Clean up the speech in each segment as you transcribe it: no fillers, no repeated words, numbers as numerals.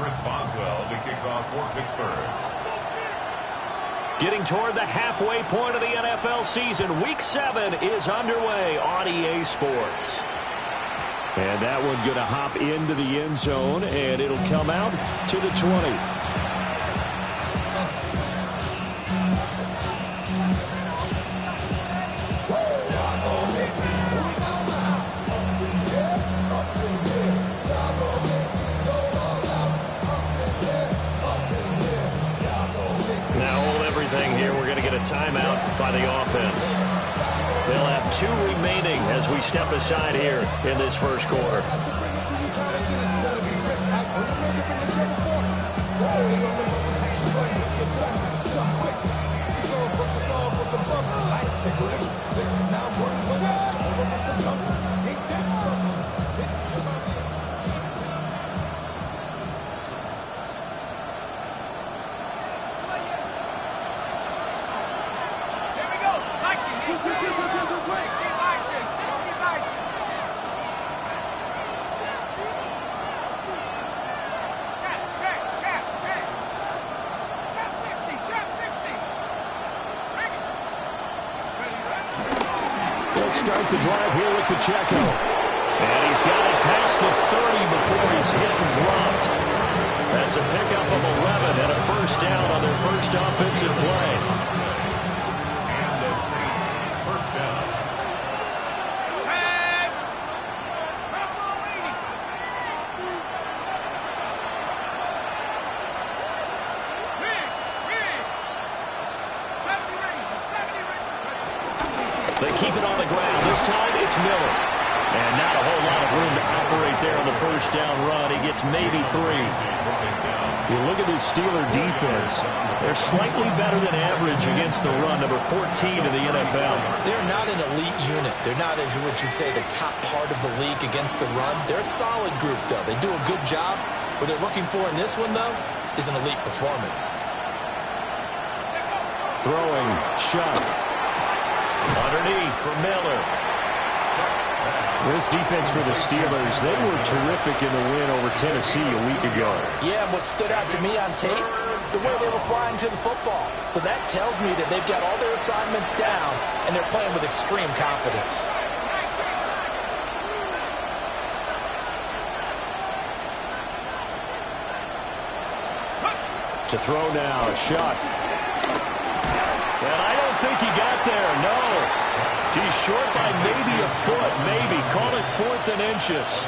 to kick off for Pittsburgh. Getting toward the halfway point of the NFL season, Week 7 is underway on EA Sports. And that one going to hop into the end zone, and it'll come out to the 20. Timeout by the offense. They'll have 2 remaining as we step aside here in this first quarter. Start the drive here with Pacheco. And he's got it past the 30 before he's hit and dropped. That's a pickup of 11 and a first down on their first offensive play. And the Saints, first down. They keep it on the ground. This time it's Miller. And not a whole lot of room to operate there on the first down run. He gets maybe 3. You look at this Steeler defense. They're slightly better than average against the run, number 14 in the NFL. They're not an elite unit. They're not, as you would say, the top part of the league against the run. They're a solid group, though. They do a good job. What they're looking for in this one, though, is an elite performance. Throwing, Shuck. Underneath for Miller. This defense for the Steelers, they were terrific in the win over Tennessee a week ago. Yeah, and what stood out to me on tape, the way they were flying to the football. So that tells me that they've got all their assignments down, and they're playing with extreme confidence. To throw now, Shuck. And I don't think he got there, no. He's short by maybe a foot, maybe. Call it 4th and inches.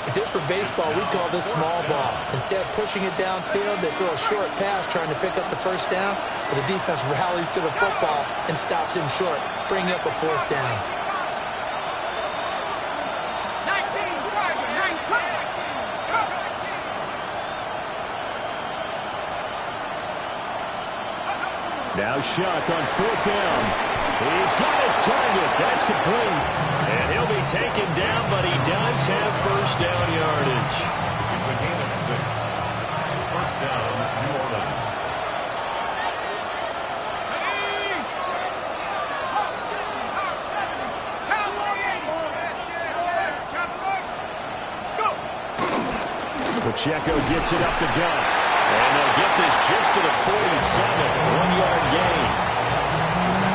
If this were baseball, we'd call this small ball. Instead of pushing it downfield, they throw a short pass trying to pick up the first down, but the defense rallies to the football and stops him short, bringing up a 4th down. Now Shuck on 4th down. He's got his target. That's complete. And he'll be taken down, but he does have first down yardage. It's a gain of 6. First down, New Orleans. Pacheco gets it up the gut. And they'll get this just to the 47. 1-yard gain.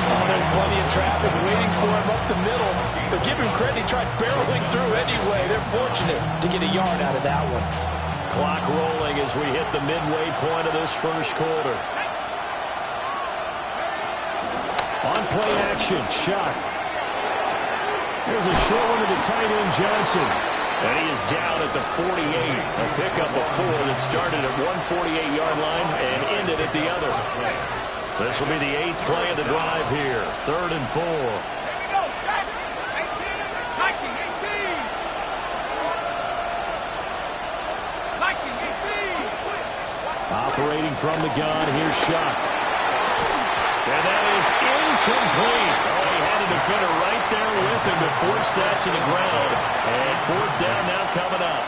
Oh, there's plenty of traffic waiting for him up the middle. But give him credit, he tried barreling through anyway. They're fortunate to get a yard out of that one. Clock rolling as we hit the midway point of this first quarter. On play action, Shuck. There's a short one to the tight end, Johnson. And he is down at the 48. A pickup of 4 that started at 148-yard line and ended at the other. This will be the 8th play of the drive here. 3rd and 4. Operating from the gun, here's Shuck. And that is incomplete. Oh, he had a defender right there with him to force that to the ground. And 4th down now coming up.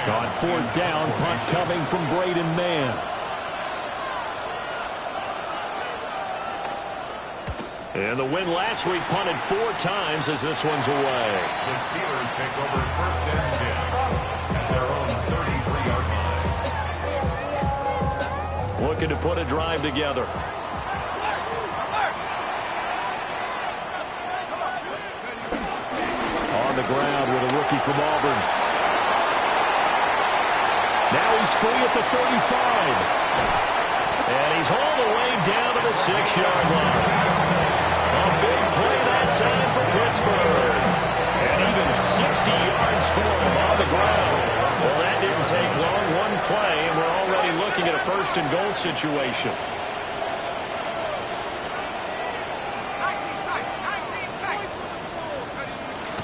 On 4th down, punt coming from Braden Mann. And the win last week punted 4 times as this one's away. The Steelers take over 1st and 10 at their own 33-yard looking to put a drive together. On the ground with a rookie from Auburn. Now he's free at the 35. And he's all the way down to the 6-yard line. A big play that time for Pittsburgh. And even 60 yards for him on the ground. Well, that didn't take long. One play, and we're already looking at a first-and-goal situation.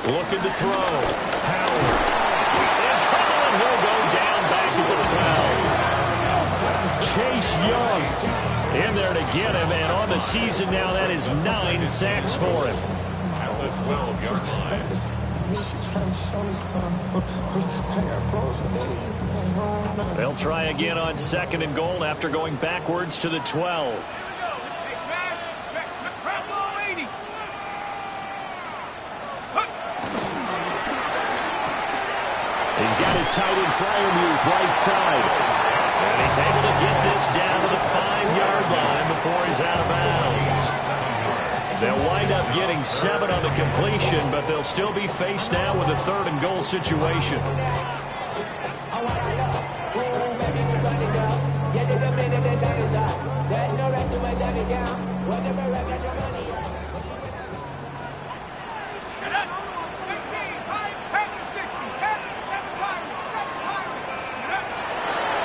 Looking to throw. Howard. In trouble, and he'll go down back at the 12. Chase Young in there to get him, and on the season now, that is 9 sacks for him. At the 12-yard line. They'll try again on 2nd and goal after going backwards to the 12. He's got his tight end Fryermuth right side. And he's able to get this down to the 5-yard line before he's out of bounds. They'll wind up getting 7 on the completion, but they'll still be faced now with a 3rd and goal situation.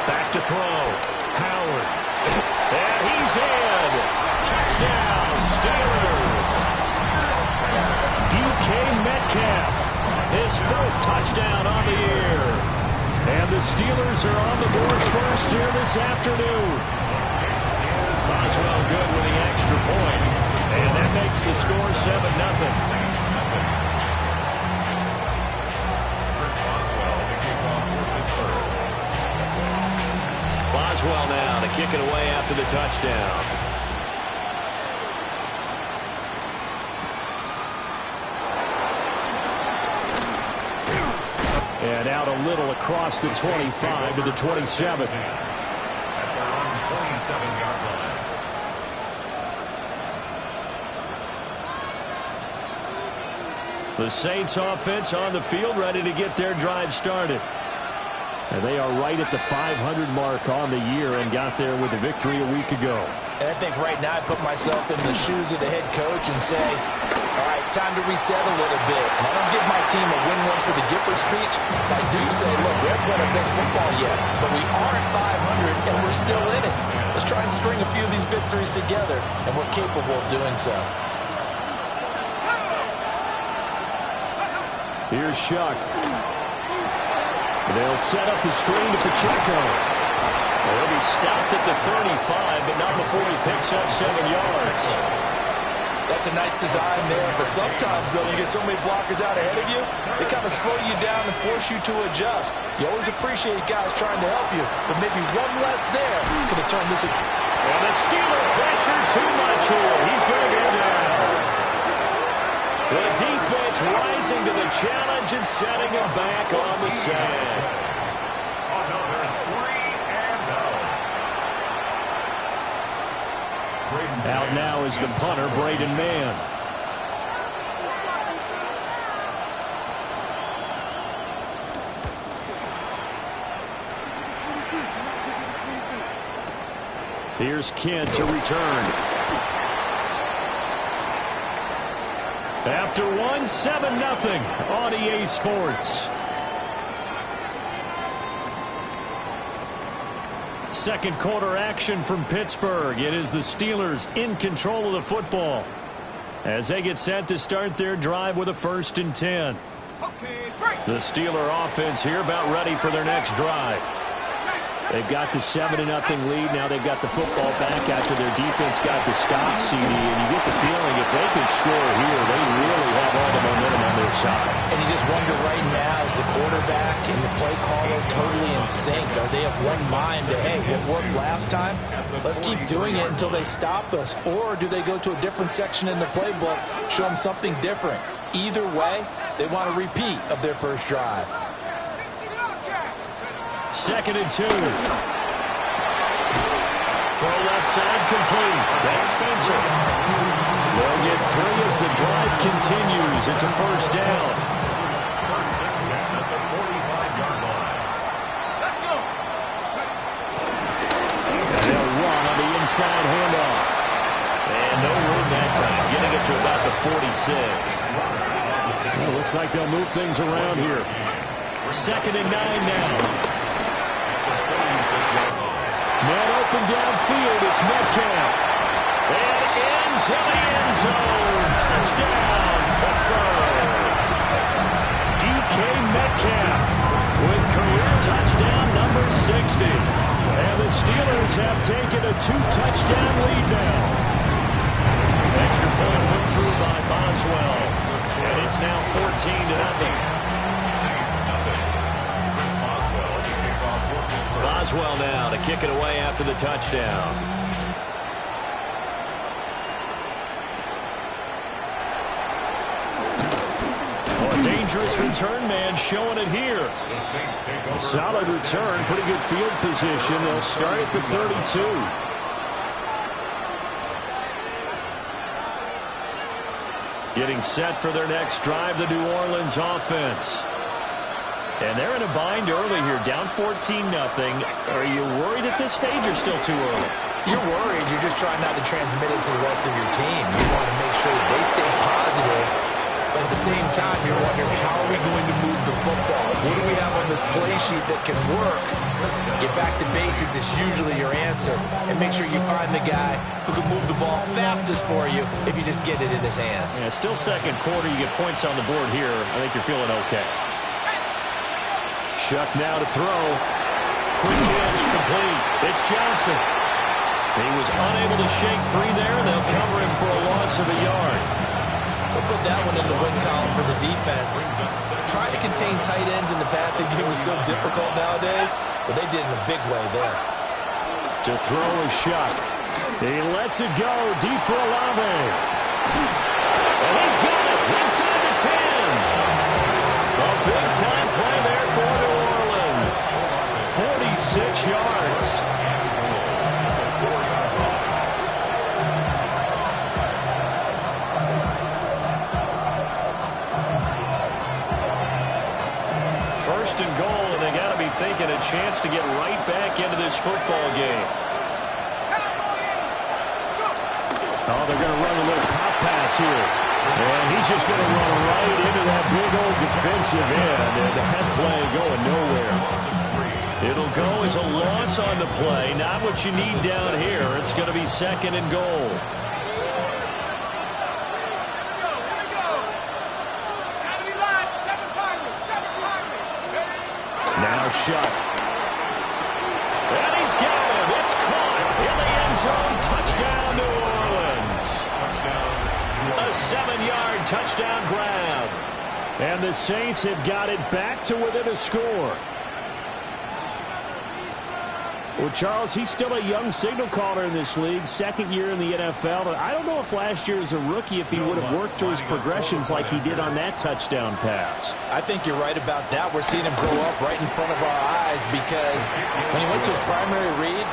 Back to throw. Howard. And he's in. Touchdown, Steelers. DK Metcalf. His 4th touchdown on the year. And the Steelers are on the board first here this afternoon. Boswell good with the extra point. And that makes the score 7-0. Boswell now to kick it away after the touchdown. And out a little across the 25 to the 27. At their own 27-yard line. The Saints offense on the field ready to get their drive started. And they are right at the 500 mark on the year and got there with the victory a week ago. And I think right now I put myself in the shoes of the head coach and say, all right, time to reset a little bit. And I don't give my team a win one for the Gipper speech. I do say, look, we haven't played our best football yet, but we are at 500 and we're still in it. Let's try and string a few of these victories together, and we're capable of doing so. Here's Shuck. They'll set up the screen to Pacheco. He'll be stopped at the 35, but not before he picks up 7 yards. That's a nice design there, but sometimes, though, you get so many blockers out ahead of you, they kind of slow you down and force you to adjust. You always appreciate guys trying to help you, but maybe one less there could have turned this. And the Steeler pressure too much here. He's going to go down. The defense rising to the challenge and setting him back on the sand. Out now is the punter, Braden Mann. Here's Kent to return. After one, 7-0 on EA Sports. Second quarter action from Pittsburgh. It is the Steelers in control of the football as they get set to start their drive with a 1st and 10. The Steeler offense here about ready for their next drive. They've got the 7-0 lead. Now they've got the football back after their defense got the stop, CD. And you get the feeling if they can score here, they really have all the momentum on their side. And you just wonder right now, is the quarterback and the play caller totally in sync? Are they of one mind to, hey, what worked last time? Let's keep doing it until they stop us. Or do they go to a different section in the playbook, show them something different? Either way, they want a repeat of their first drive. 2nd and 2. Throw left side complete. That's Spencer. They'll get 3 as the drive continues. It's a first down. First and 10 at the 45-yard line. Let's go. And they'll run on the inside handoff. And no room that time, getting it to about the 46. Well, looks like they'll move things around here. 2nd and 9 now. Man open downfield, it's Metcalf. And into the end zone. Touchdown, Pittsburgh. DK Metcalf with career touchdown number 60. And the Steelers have taken a 2-touchdown lead now. Extra point put through by Boswell. And it's now 14-0. Boswell now to kick it away after the touchdown. Oh, a dangerous return man showing it here. A solid return, pretty good field position. They'll start at the 32. Getting set for their next drive, the New Orleans offense. And they're in a bind early here, down 14-0. Are you worried at this stage or still too early? You're worried. You're just trying not to transmit it to the rest of your team. You want to make sure that they stay positive. But at the same time, you're wondering, how are we going to move the football? What do we have on this play sheet that can work? Get back to basics is usually your answer. And make sure you find the guy who can move the ball fastest for you if you just get it in his hands. Yeah, still second quarter. You get points on the board here. I think you're feeling okay. Shuck now to throw. Quick catch, complete. It's Johnson. He was unable to shake free there. They'll cover him for a loss of a yard. We'll put that one in the win column for the defense. Trying to contain tight ends in the passing game is so difficult nowadays, but they did in a big way there. To throw is Shuck. He lets it go deep for Olave. And he's got it inside the 10. A big-time play there for New Orleans. 46 yards. First and goal, and they got to be thinking a chance to get right back into this football game. Oh, they're going to run a little pop pass here. And he's just going to run right into that big old defensive end, and that play going nowhere. It'll go as a loss on the play, not what you need down here. It's going to be 2nd and goal. Now Shuck. And he's got it. It's caught in the end zone. Touchdown, New Orleans. A 7-yard touchdown grab. And the Saints have got it back to within a score. Well, Charles, he's still a young signal caller in this league, 2nd year in the NFL. I don't know if last year as a rookie if he would have worked through his progressions like he did on that touchdown pass. I think you're right about that. We're seeing him grow up right in front of our eyes because when he went to his primary read,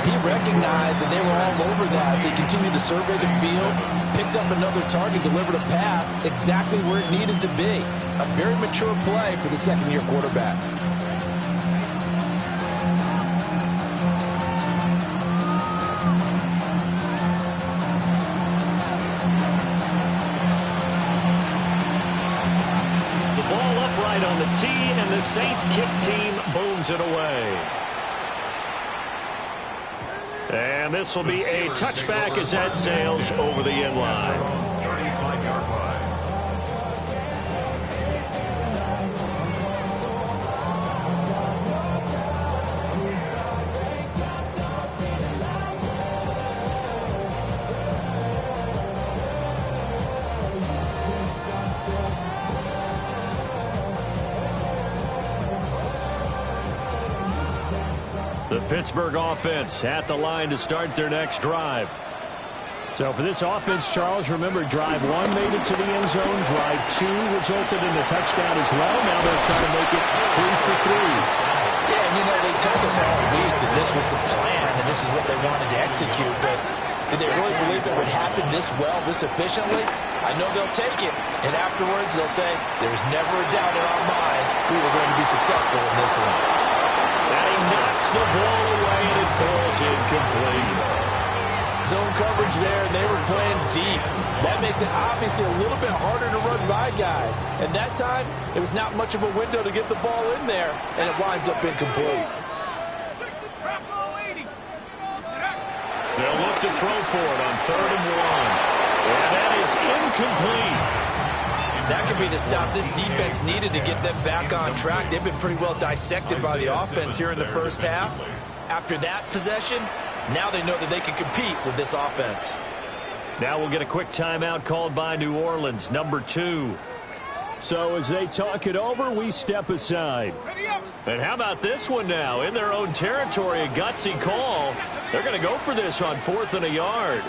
he recognized that they were all over that, so he continued to survey the field, picked up another target, delivered a pass exactly where it needed to be. A very mature play for the 2nd-year quarterback. On the tee, and the Saints kick team booms it away. And this will be a touchback as that sails over the end line. 35-yard line. The Pittsburgh offense at the line to start their next drive. So for this offense, Charles, remember drive 1 made it to the end zone. Drive 2 resulted in a touchdown as well. Now they're trying to make it 3 for 3. Yeah, and they told us all week that this was the plan and this is what they wanted to execute, but did they really believe it would happen this well, this efficiently? I know they'll take it, and afterwards they'll say, there's never a doubt in our minds we were going to be successful in this one. And he knocks the ball away, and it falls incomplete. Zone coverage there, and they were playing deep. That makes it obviously a little bit harder to run by guys. And that time, it was not much of a window to get the ball in there, and it winds up incomplete. They'll look to throw for it on 3rd and 1. And that is incomplete. That could be the stop this defense needed to get them back on track. They've been pretty well dissected by the offense here in the first half. After that possession, now they know that they can compete with this offense. Now we'll get a quick timeout called by New Orleans, number 2. So as they talk it over, we step aside. And how about this one now? In their own territory, a gutsy call. They're going to go for this on 4th and a yard.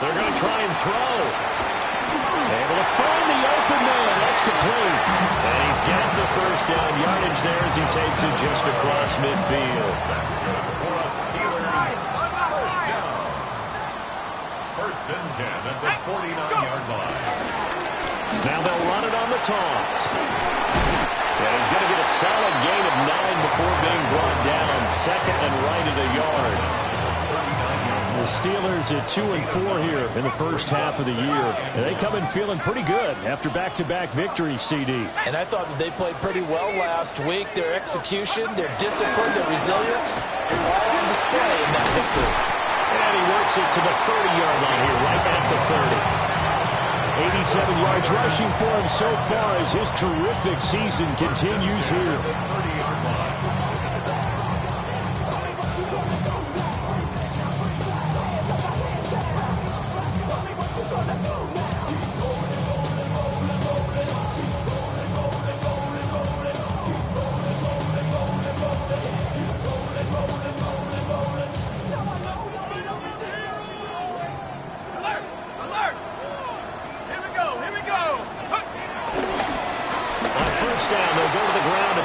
They're going to try and throw. Able to find the open man. That's complete. And he's got the first down yardage there as he takes it just across midfield. That's good for a Steelers first down. 1st and 10 at the 49-yard line. Now they'll run it on the toss. And he's going to get a solid gain of 9 before being brought down. 2nd and right at a yard. The Steelers at 2-4 here in the first half of the year. And they come in feeling pretty good after back-to-back victories, CD. And I thought that they played pretty well last week. Their execution, their discipline, their resilience, all on display in that victory. And he works it to the 30-yard line here, right at the 30. 87 yards rushing for him so far as his terrific season continues here.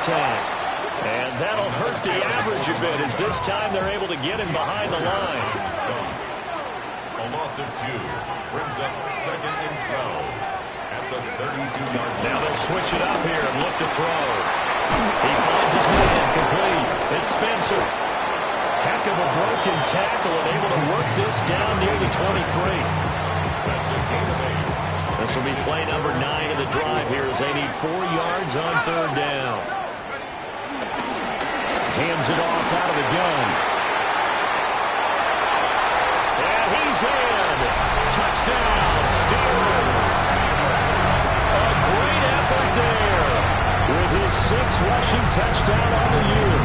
And that'll hurt the average a bit as this time they're able to get him behind the line. A loss of 2 brings up 2nd and 12 at the 32-yard line. Now they'll switch it up here and look to throw. He finds his man complete. It's Spencer. Heck of a broken tackle and able to work this down near the 23. That's a gain of 8. This will be play number 9 of the drive here as they need 4 yards on 3rd down. Hands it off out of the gun. And he's in. Touchdown, Steelers. A great effort there with his 6th rushing touchdown on the year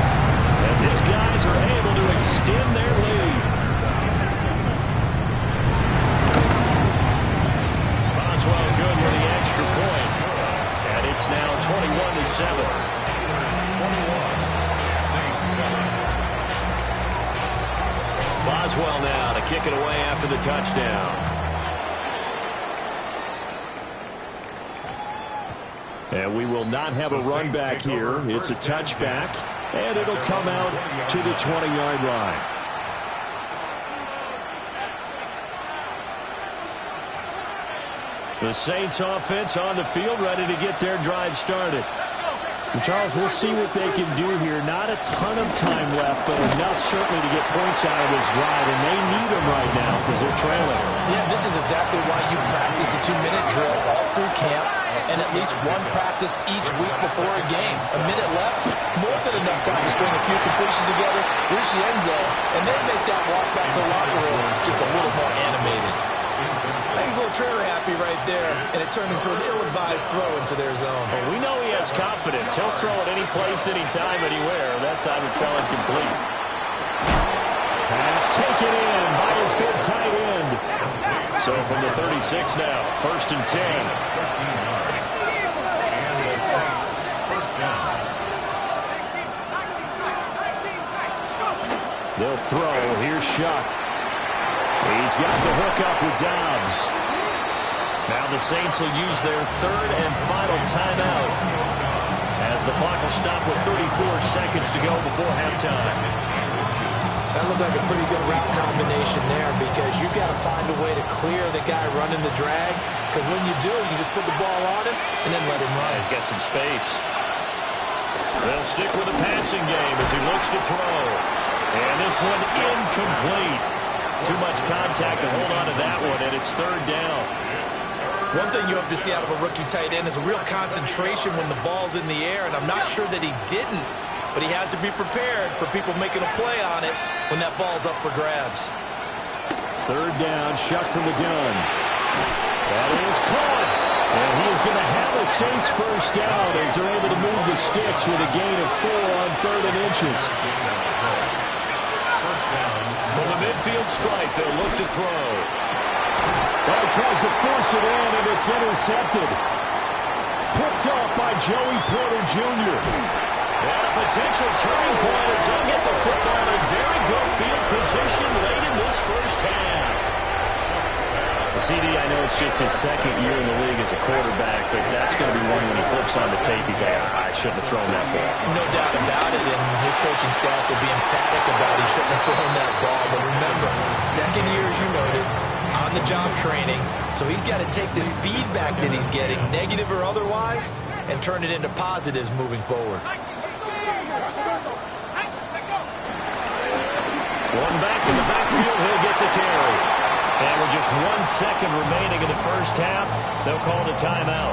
as his guys are able to extend their lead. Boswell good with the extra point. And it's now 21-7. Boswell now to kick it away after the touchdown. And we will not have a run back here. It's a touchback, and it'll come out to the 20-yard line. The Saints offense on the field ready to get their drive started. And Charles, we'll see what they can do here. Not a ton of time left, but enough certainly to get points out of this drive, and they need them right now because they're trailing. Yeah, this is exactly why you practice a 2-minute drill all through camp and at least one practice each week before a game. A minute left, more than enough time to string a few completions together, reach the end zone, and then make that walk back to the locker room just a little more animated. He's a little trigger happy right there, and it turned into an ill-advised throw into their zone. Well, we know he has confidence. He'll throw it any place, anytime, anywhere. That time it fell incomplete. Pass taken in by his big tight end. So from the 36 now, 1st and 10. 13 yards. And the Saints first down. They'll throw. Here's Shuck. He's got the hook up with Dobbs. Now the Saints will use their third and final timeout as the clock will stop with 34 seconds to go before halftime. That looked like a pretty good route combination there because you've got to find a way to clear the guy running the drag, because when you do, you just put the ball on him and then let him run. He's got some space. They'll stick with the passing game as he looks to throw. And this one incomplete. Too much contact to hold on to that one, and it's third down. One thing you have to see out of a rookie tight end is a real concentration when the ball's in the air, and I'm not sure that he didn't, but he has to be prepared for people making a play on it when that ball's up for grabs. Third down, Shuck from the gun. That is caught. And he is going to have a Saints first down as they're able to move the sticks with a gain of 4 on 3rd and inches. From the midfield stripe, they'll look to throw. Well, he tries to force it in, and it's intercepted. Picked up by Joey Porter Jr. And a potential turning point as they'll get the football in very good field position late in this first half. CD, I know it's just his second year in the league as a quarterback, but that's going to be one when he flips on the tape, he's like, I shouldn't have thrown that ball. No doubt about it, and his coaching staff will be emphatic about he shouldn't have thrown that ball. But remember, second year, as you noted, on-the-job training, so he's got to take this feedback that he's getting, negative or otherwise, and turn it into positives moving forward. One back in the backfield, he'll get the carry. And with just 1 second remaining in the first half, they'll call it a timeout.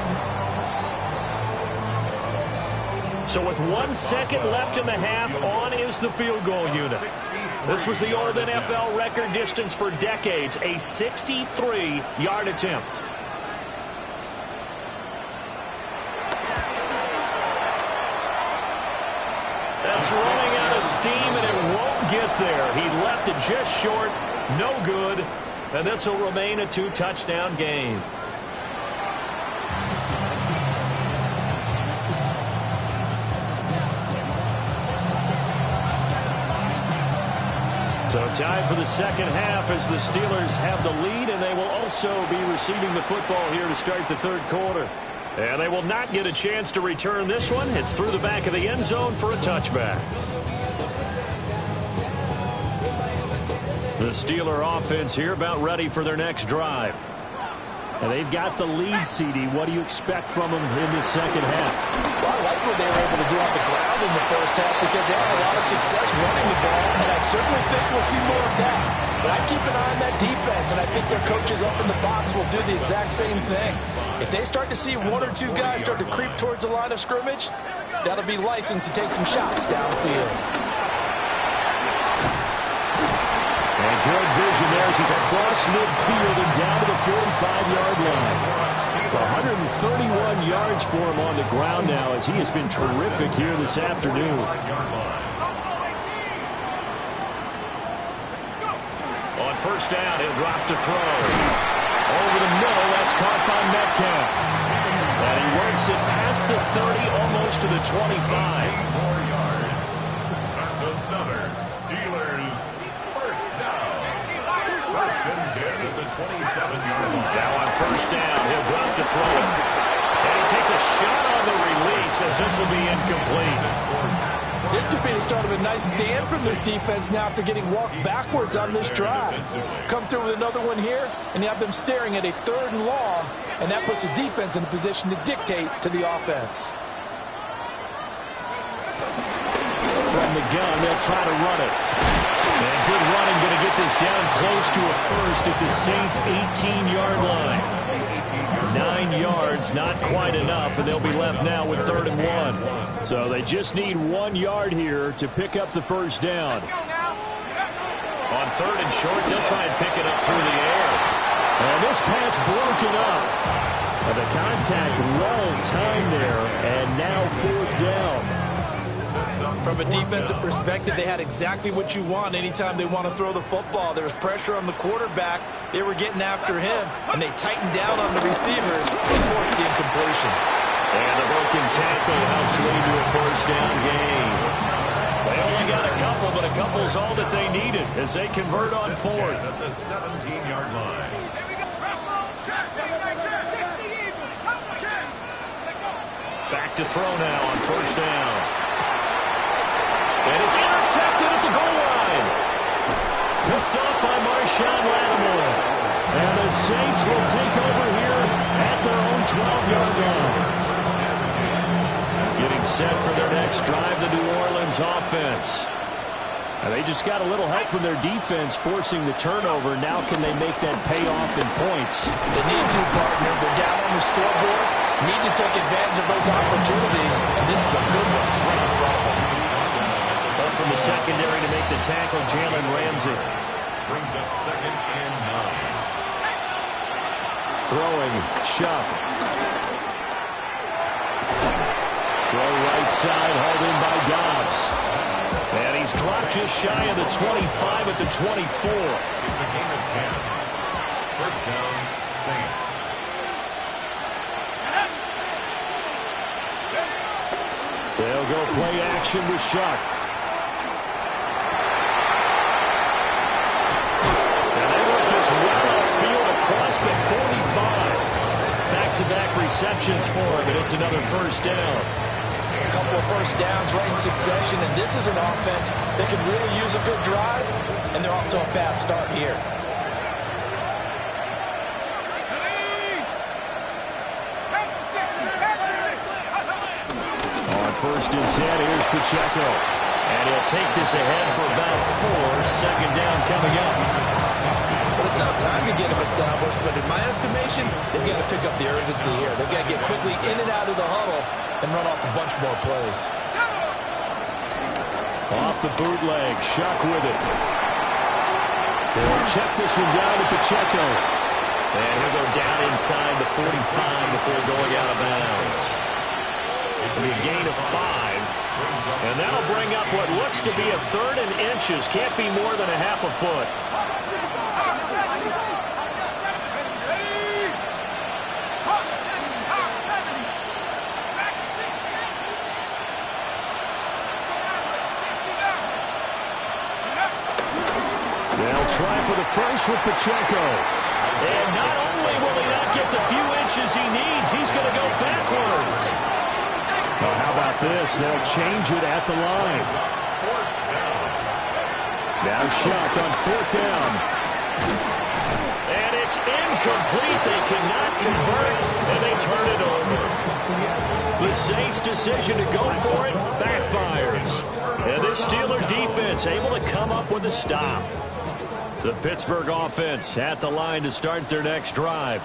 So with 1 second left in the half, on is the field goal unit. This was the old NFL record distance for decades, a 63-yard attempt. That's running out of steam, and it won't get there. He left it just short, no good. And this will remain a 2-touchdown game. So time for the second half as the Steelers have the lead, and they will also be receiving the football here to start the third quarter. And they will not get a chance to return this one. It's through the back of the end zone for a touchback. The Steeler offense here about ready for their next drive. And they've got the lead, CD. What do you expect from them in the second half? Well, I like what they were able to do on the ground in the first half because they had a lot of success running the ball, and I certainly think we'll see more of that. But I keep an eye on that defense, and I think their coaches up in the box will do the exact same thing. If they start to see 1 or 2 guys start to creep towards the line of scrimmage, that'll be licensed to take some shots downfield. And good vision there as he's across midfield and down to the 45-yard line. 131 yards for him on the ground now as he has been terrific here this afternoon. On first down, he'll drop to throw. Over the middle, that's caught by Metcalf. And he works it past the 30, almost to the 25. More yards. That's another Steelers first down. First and 10 at the 27-yard line. Now on first down, he'll drop to throw it. And he takes a shot on the release as this will be incomplete. This could be the start of a nice stand from this defense now after getting walked backwards on this drive. Come through with another one here, and you have them staring at a 3rd and long, and that puts the defense in a position to dictate to the offense. From the gun, they'll try to run it. And good running, going to get this down close to a first at the Saints' 18-yard line. 9 yards, not quite enough, and they'll be left now with 3rd and 1. So they just need 1 yard here to pick up the first down. On 3rd and short, they'll try and pick it up through the air. And this pass broken up. And the contact well-timed there, and now 4th down. From a defensive perspective, they had exactly what you want anytime they want to throw the football. There was pressure on the quarterback. They were getting after him, and they tightened down on the receivers and forced the incompletion. And the broken tackle helps lead to a first down gain. They only got a couple, but a couple's all that they needed as they convert on 4th. At the 17-yard line. Back to throw now on first down. And it's intercepted at the goal line. Picked up by Marshawn Lattimore. And the Saints will take over here at their own 12-yard line. Getting set for their next drive, the New Orleans offense. And they just got a little help from their defense forcing the turnover. Now can they make that pay off in points? They need to, partner. They're down on the scoreboard. Need to take advantage of those opportunities. And this is a good one right in front of them. Up from the secondary to make the tackle, Jalen Ramsey. Brings up 2nd and 9. Throwing, Shuck. Throw right side, hauled in by Dobbs. And he's dropped just shy of the 25 at the 24. It's a gain of 10. First down, Saints. They'll go play action with Shuck. And they work this well upfield across the 45. Back-to-back receptions for him, and it's another first down. A couple of first downs right in succession, and this is an offense that can really use a good drive, and they're off to a fast start here. On first and 10, here's Pacheco. And he'll take this ahead for about 4. Second down coming up. Well, it's not time to get them established, but in my estimation, they've got to pick up the urgency here. They've got to get quickly in and out of the huddle and run off a bunch more plays. Off the bootleg, Shuck with it. They'll check this one down to Pacheco. And he'll go down inside the 45 before going out of bounds. It's a gain of 5. And that'll bring up what looks to be a 3rd and inches. Can't be more than a half a foot. They'll try for the first with Pacheco. And not only will he not get the few inches he needs, he's going to go backwards. Well, how about this? They'll change it at the line. Now Shuck on 4th down. And it's incomplete. They cannot convert, and they turn it over. The Saints' decision to go for it backfires. And this Steeler defense able to come up with a stop. The Pittsburgh offense at the line to start their next drive.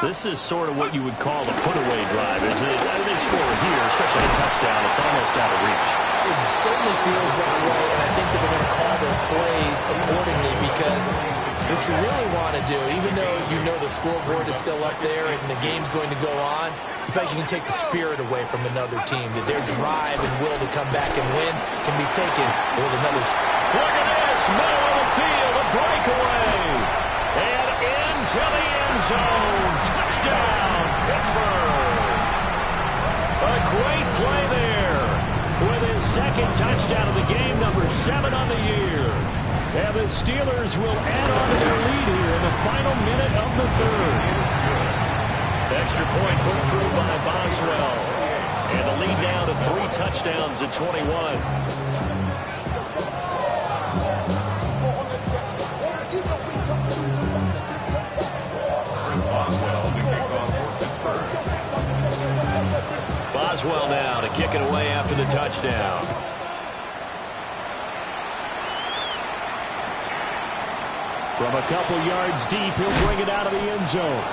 This is sort of what you would call a put-away drive, isn't it? I mean, they score here, especially a touchdown. It's almost out of reach. It certainly feels that way, and I think that they're going to call their plays accordingly because what you really want to do, even though you know the scoreboard is still up there and the game's going to go on, you feel like you can take the spirit away from another team, that their drive and will to come back and win can be taken with another. Look at this, middle of the field, a breakaway. And into the end zone. Touchdown, Pittsburgh. A great play there. With his 2nd touchdown of the game, number 7 on the year. And the Steelers will add on to their lead here in the final minute of the 3rd. Extra point put through by Boswell. And the lead down to 3 touchdowns at 21. Boswell now to kick it away after the touchdown. From a couple yards deep, he'll bring it out of the end zone.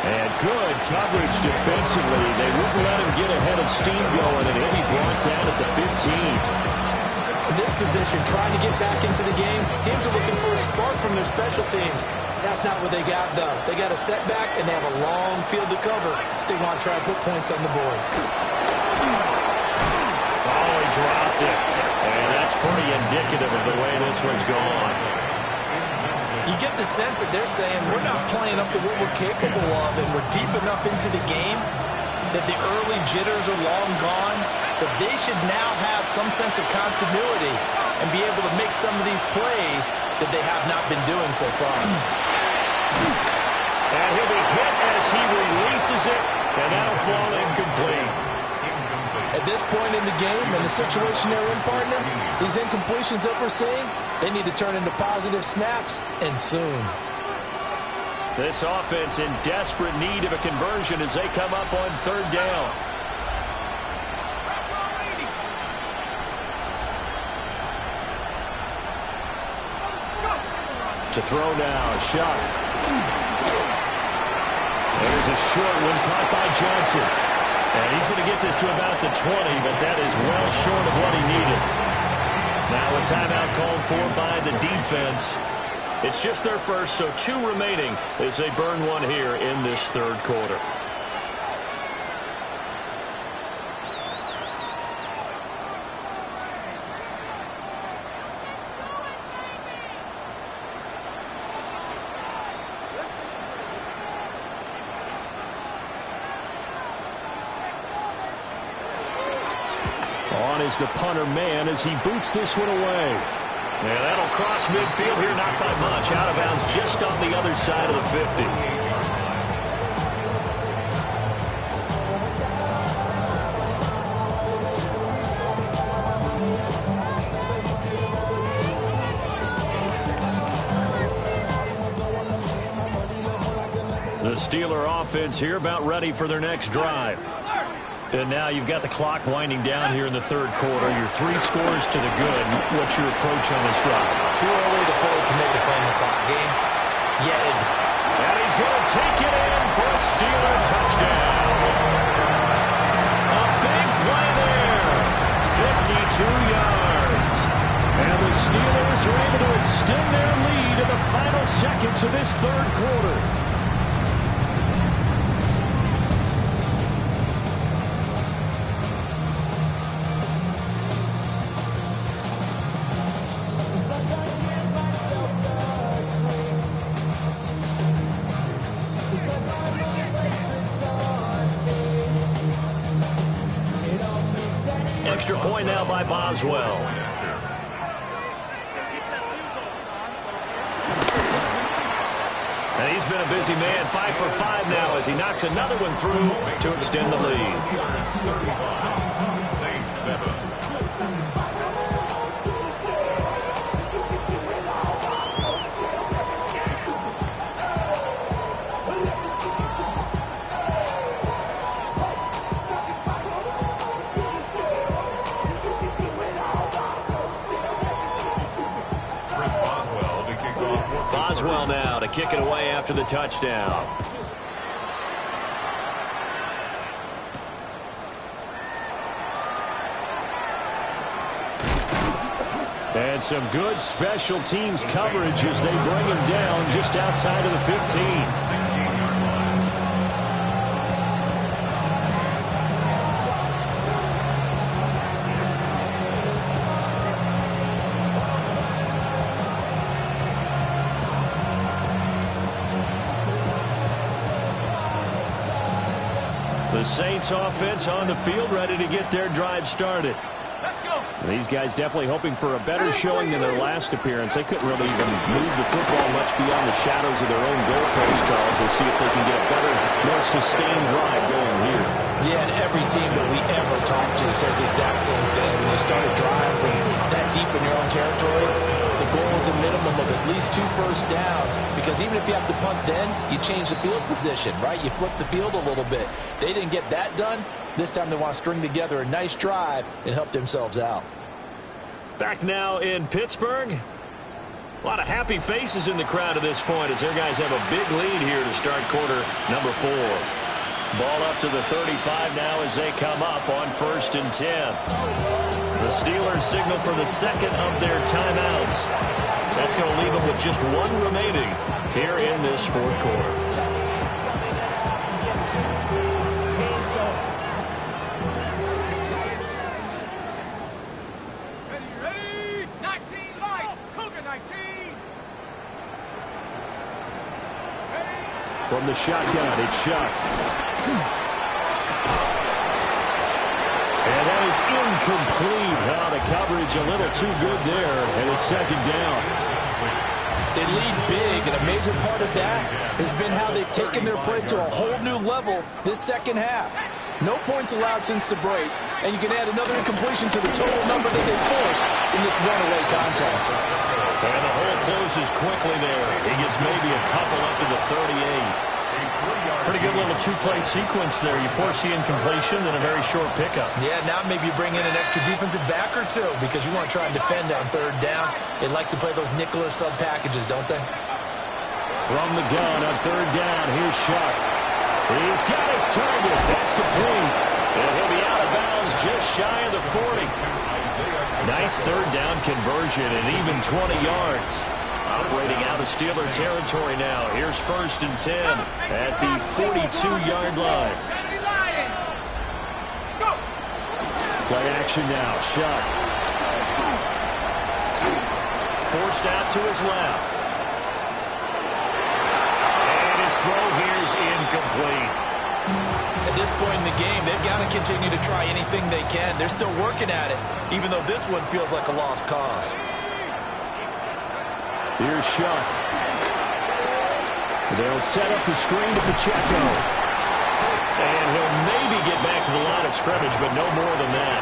And good coverage defensively. They wouldn't let him get ahead of steam going, and he'll be brought down at the 15. In this position, trying to get back into the game, teams are looking for a spark from their special teams. That's not what they got, though. They got a setback, and they have a long field to cover if they want to try to put points on the board. Oh, he dropped it. And that's pretty indicative of the way this one's gone. You get the sense that they're saying we're not playing up to what we're capable of, and we're deep enough into the game that the early jitters are long gone, that they should now have some sense of continuity and be able to make some of these plays that they have not been doing so far. And he'll be hit as he releases it, and that'll fall incomplete. At this point in the game and the situation they're in, partner, these incompletions that we're seeing, they need to turn into positive snaps, and soon. This offense in desperate need of a conversion as they come up on third down. To throw now, Shuck. There's a short one caught by Johnson. And he's going to get this to about the 20, but that is well short of what he needed. Now a timeout called for by the defense. It's just their first, so 2 remaining as they burn one here in this third quarter. On is the punter man as he boots this one away. And that'll cross midfield here, not by much. Out of bounds just on the other side of the 50. The Steeler offense here about ready for their next drive. And now you've got the clock winding down here in the third quarter. Your 3 scores to the good. What's your approach on this drive? Too early to fully commit to playing the clock game. Yeah, it's... And he's going to take it in for a Steeler touchdown. A big play there. 52 yards. And the Steelers are able to extend their lead in the final seconds of this third quarter. Extra point now by Boswell. And he's been a busy man, 5 for 5 now as he knocks another one through to extend the lead. Saints 7. Boswell now to kick it away after the touchdown. And some good special teams coverage as they bring him down just outside of the 15. 16-yard line. The Saints offense on the field ready to get their drive started. And these guys definitely hoping for a better showing than their last appearance. They couldn't really even move the football much beyond the shadows of their own goalpost, Charles. We'll see if they can get a better, more sustained drive going here. Yeah, and every team that we ever talk to says the exact same thing. When you start a drive from that deep in your own territory, the goal is a minimum of at least 2 first downs, because even if you have to punt then, you change the field position, right? You flip the field a little bit. They didn't get that done. This time they want to string together a nice drive and help themselves out. Back now in Pittsburgh. A lot of happy faces in the crowd at this point as their guys have a big lead here to start quarter number 4. Ball up to the 35 now as they come up on 1st and 10. The Steelers signal for the second of their timeouts. That's going to leave them with just 1 remaining here in this fourth quarter. From the shotgun, it's Shuck. And that is incomplete. Now the coverage a little too good there, and it's 2nd down. They lead big, and a major part of that has been how they've taken their play to a whole new level this second half. No points allowed since the break, and you can add another incompletion to the total number that they forced in this runaway contest. And the hole closes quickly there. He gets maybe a couple up to the 38. Pretty good little two-play sequence there. You force the incompletion, then a very short pickup. Yeah, now maybe you bring in an extra defensive back or two because you want to try and defend on third down. They like to play those nickel or sub packages, don't they? From the gun on third down, here's Shuck. He's got his target. That's complete. And he'll be out of bounds just shy of the 40. Nice third down conversion and even 20 yards. Operating out of Steeler territory now. Here's 1st and 10 at the 42-yard line. Play action now. Shuck. Forced out to his left. And his throw here is incomplete. At this point in the game, they've got to continue to try anything they can. They're still working at it, even though this one feels like a lost cause. Here's Shuck. They'll set up the screen to Pacheco. And he'll maybe get back to the line of scrimmage, but no more than that.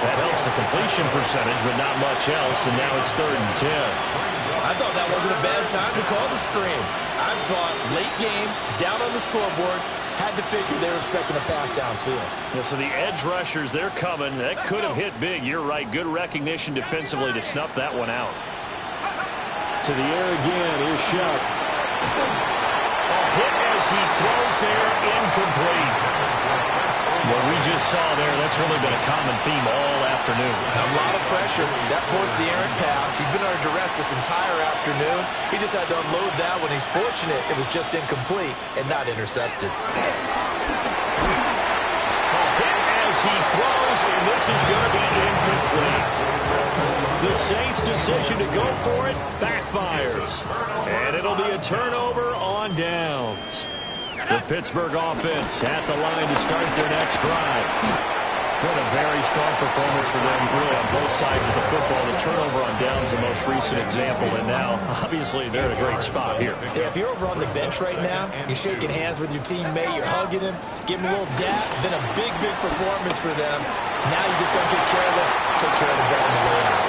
That helps the completion percentage, but not much else, and now it's 3rd and 10. I thought that wasn't a bad time to call the screen. I thought late game, down on the scoreboard, had to figure they were expecting a pass downfield. Yeah, so the edge rushers, they're coming. That could have hit big. You're right. Good recognition defensively to snuff that one out. To the air again. Here's Shuck. A hit as he throws there, incomplete. What we just saw there, that's really been a common theme all afternoon. A lot of pressure. That forced the errant pass. He's been under duress this entire afternoon. He just had to unload that when he's fortunate it was just incomplete and not intercepted. A hit as he throws, and this is going to be incomplete. The Saints' decision to go for it backfires. And it'll be a turnover on downs. The Pittsburgh offense at the line to start their next drive. What a very strong performance for them, really, on both sides of the football. The turnover on downs, the most recent example, and now, obviously, they're in a great spot here. Yeah, if you're over on the bench right now, you're shaking hands with your teammate, you're hugging him, giving him a little dap, been a big, big performance for them. Now you just don't get careless, take care of the ball on the way out.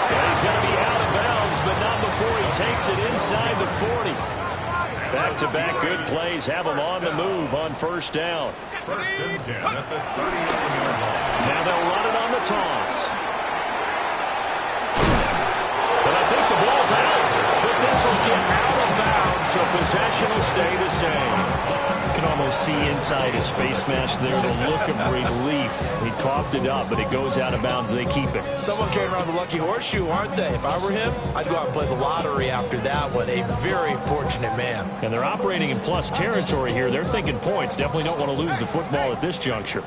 Yeah, he's going to be out of bounds, but not before he takes it inside the 40. Back-to-back good plays have him on the move on 1st down. 1st and 10 at the 30-yard line. Now they'll run it on the toss. But I think the ball's out. But this will get out of bounds, so possession will stay the same. You can almost see inside his face mask there the look of relief. He coughed it up, but it goes out of bounds. They keep it. Someone came around the lucky horseshoe, aren't they? If I were him, I'd go out and play the lottery after that one. A very fortunate man. And they're operating in plus territory here. They're thinking points. Definitely don't want to lose the football at this juncture.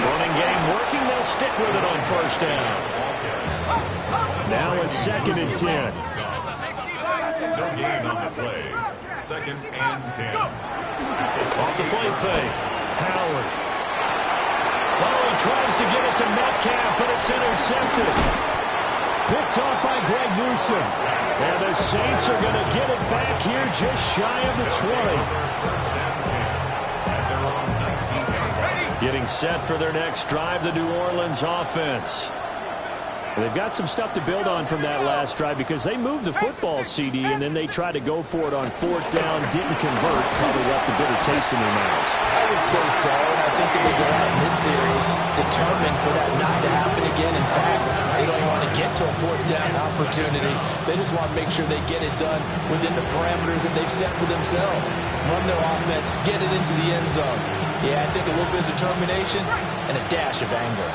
Running game working. They'll stick with it on 1st down. Now it's 2nd and 10. No gain on the play. 2nd and 10. Off the play fake. Howard. Oh, he tries to get it to Metcalf, but it's intercepted. Picked off by Greg Newsome. And the Saints are going to get it back here just shy of the 20. Getting set for their next drive, the New Orleans offense. They've got some stuff to build on from that last drive because they moved the football, CD, and then they tried to go for it on 4th down, didn't convert, probably left a bitter taste in their mouths. I would say so, and I think that they go out in this series determined for that not to happen again. In fact, they don't even want to get to a 4th down opportunity. They just want to make sure they get it done within the parameters that they've set for themselves. Run their offense, get it into the end zone. Yeah, I think a little bit of determination and a dash of anger.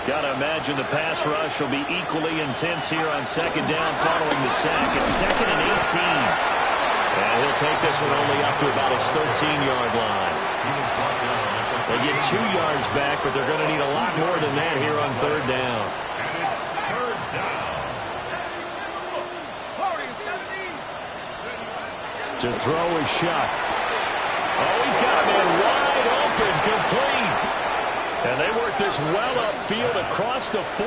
Got to imagine the pass rush will be equally intense here on 2nd down following the sack. It's 2nd and 18. And he'll take this one only up to about his 13-yard line. They get 2 yards back, but they're going to need a lot more than that here on 3rd down. And it's 3rd down. To throw is Shuck. Oh, he's got a man wide open, complete. And they work this well upfield across the 45.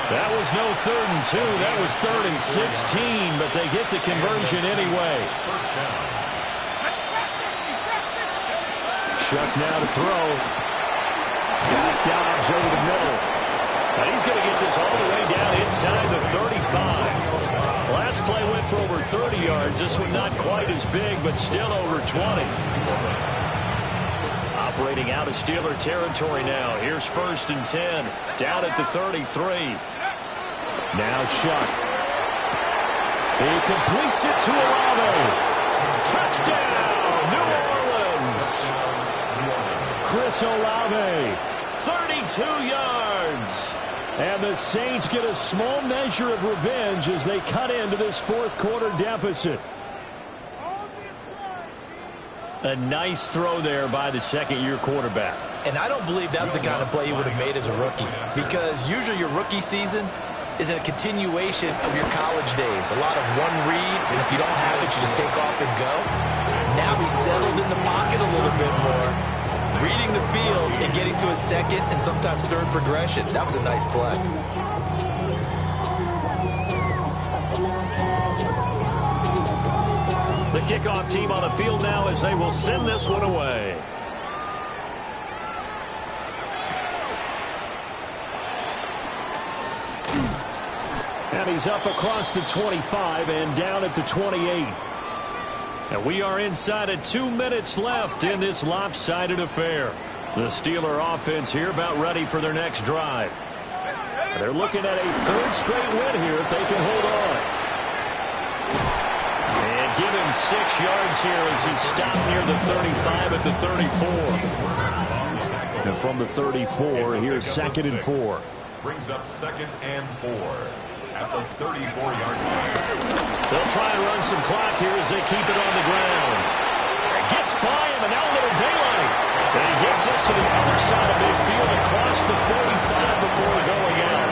That was no 3rd and 2. That was 3rd and 16, but they get the conversion anyway. Shuck now to throw. Got Dobbs over the middle. And he's going to get this all the way down inside the 35. Last play went for over 30 yards. This one not quite as big, but still over 20. Operating out of Steeler territory now. Here's 1st and 10. Down at the 33. Now Shuck. He completes it to Olave. Touchdown, New Orleans. Chris Olave, 32 yards. And the Saints get a small measure of revenge as they cut into this 4th quarter deficit. A nice throw there by the 2nd-year quarterback. And I don't believe that was the kind of play he would have made as a rookie, because usually your rookie season is a continuation of your college days. A lot of one read, and if you don't have it, you just take off and go. Now he's settled in the pocket a little bit more, reading the field and getting to a 2nd and sometimes 3rd progression. That was a nice play. The kickoff team on the field now as they will send this one away. And he's up across the 25 and down at the 28. And we are inside of 2 minutes left in this lopsided affair. The Steeler offense here about ready for their next drive. They're looking at a 3rd straight win here if they can hold on. And give him 6 yards here as he stopped near the 35 at the 34. And from the 34, here's 2nd and 4. Brings up 2nd and 4 at the 34-yard line. They'll try and run some clock here as they keep it on the ground. Gets by him, and now a little daylight. And he gets us to the other side of midfield across the 45 before going out.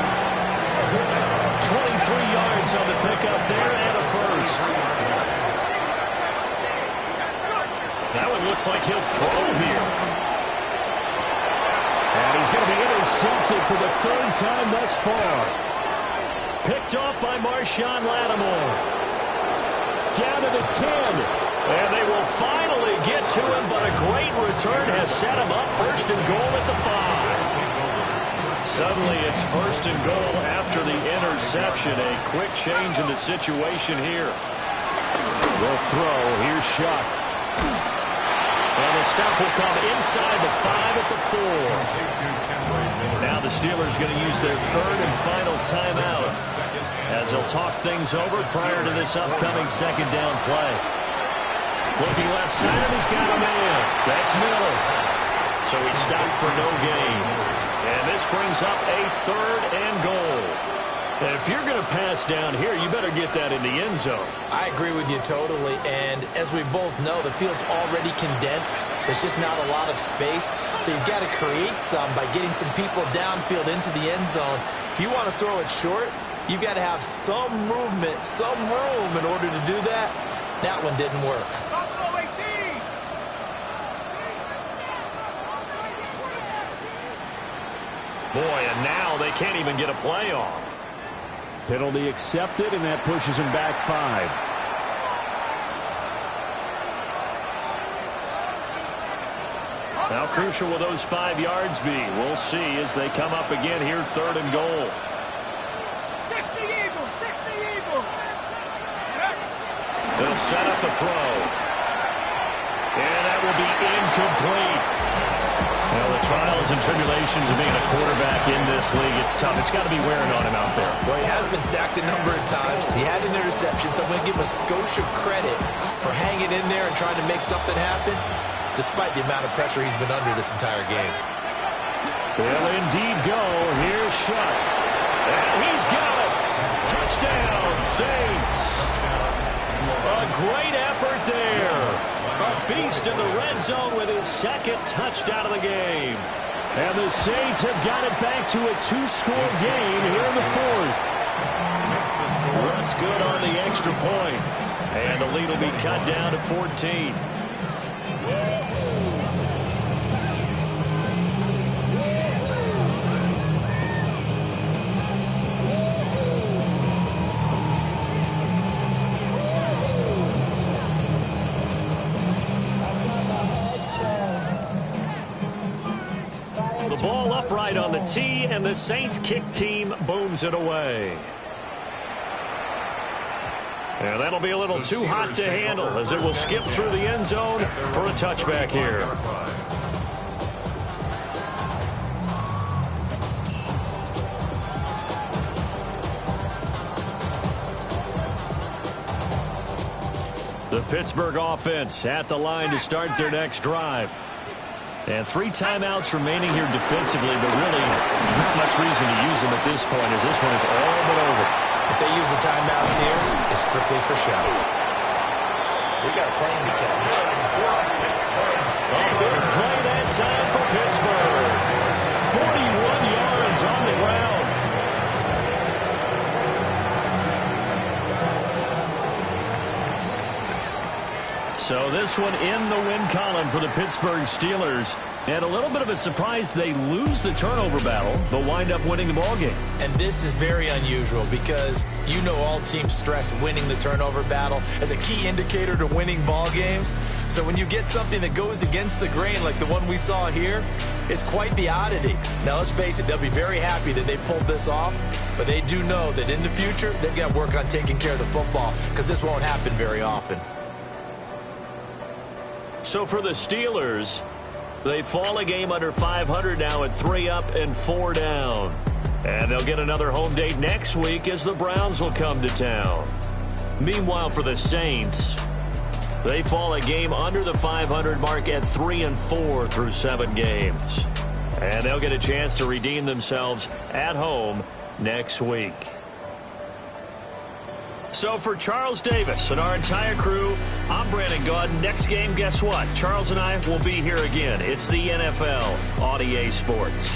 23 yards on the pickup there and a 1st. That one looks like he'll throw here. And he's going to be intercepted for the 3rd time thus far. Picked off by Marshawn Lattimore. Down to the 10. And they will finally get to him, but a great return has set him up 1st and goal at the 5. Suddenly it's 1st and goal after the interception. A quick change in the situation here. They'll throw. Here's Shuck. And the stop will come inside the 5 at the 4. Now the Steelers going to use their 3rd and final timeout as they'll talk things over prior to this upcoming 2nd down play. Looking left side, he's got a man. That's Miller. So he stopped for no gain. And this brings up a 3rd and goal. And if you're going to pass down here, you better get that in the end zone. I agree with you totally. And as we both know, the field's already condensed. There's just not a lot of space. So you've got to create some by getting some people downfield into the end zone. If you want to throw it short, you've got to have some movement, some room in order to do that. That one didn't work. Boy, and now they can't even get a playoff. Penalty accepted, and that pushes him back 5. How crucial will those 5 yards be? We'll see as they come up again here, 3rd and goal. 60 Eagles, 60 Eagles. They'll set up the throw. And that will be incomplete. Well, the trials and tribulations of being a quarterback in this league, it's tough. It's got to be wearing on him out there. Well, he has been sacked a number of times. He had an interception, so I'm going to give him a skosh of credit for hanging in there and trying to make something happen, despite the amount of pressure he's been under this entire game. They'll indeed go. Here's Shuck. And he's got it. Touchdown, Saints. A great effort there. A beast in the red zone with his 2nd touchdown of the game. And the Saints have got it back to a 2-score game here in the 4th. Runs good on the extra point. And the lead will be cut down to 14. upright on the tee, and the Saints kick team booms it away. And that'll be a little too hot to handle as it will skip through the end zone for a touchback here. The Pittsburgh offense at the line to start their next drive. And 3 timeouts remaining here defensively, but really not much reason to use them at this point as this one is all but over. If they use the timeouts here, it's strictly for show. We got a plane to catch. A big play that time for Pittsburgh. 41 yards on the ground. So this one in the win column for the Pittsburgh Steelers. And a little bit of a surprise, they lose the turnover battle, but wind up winning the ballgame. And this is very unusual because you know all teams stress winning the turnover battle as a key indicator to winning ball games. So when you get something that goes against the grain like the one we saw here, it's quite the oddity. Now let's face it, they'll be very happy that they pulled this off, but they do know that in the future they've got to work on taking care of the football because this won't happen very often. So for the Steelers, they fall a game under 500 now at 3 up and 4 down. And they'll get another home date next week as the Browns will come to town. Meanwhile, for the Saints, they fall a game under the 500 mark at 3 and 4 through 7 games. And they'll get a chance to redeem themselves at home next week. So for Charles Davis and our entire crew, I'm Brandon Gaudin. Next game, guess what? Charles and I will be here again. It's the NFL on EA Sports.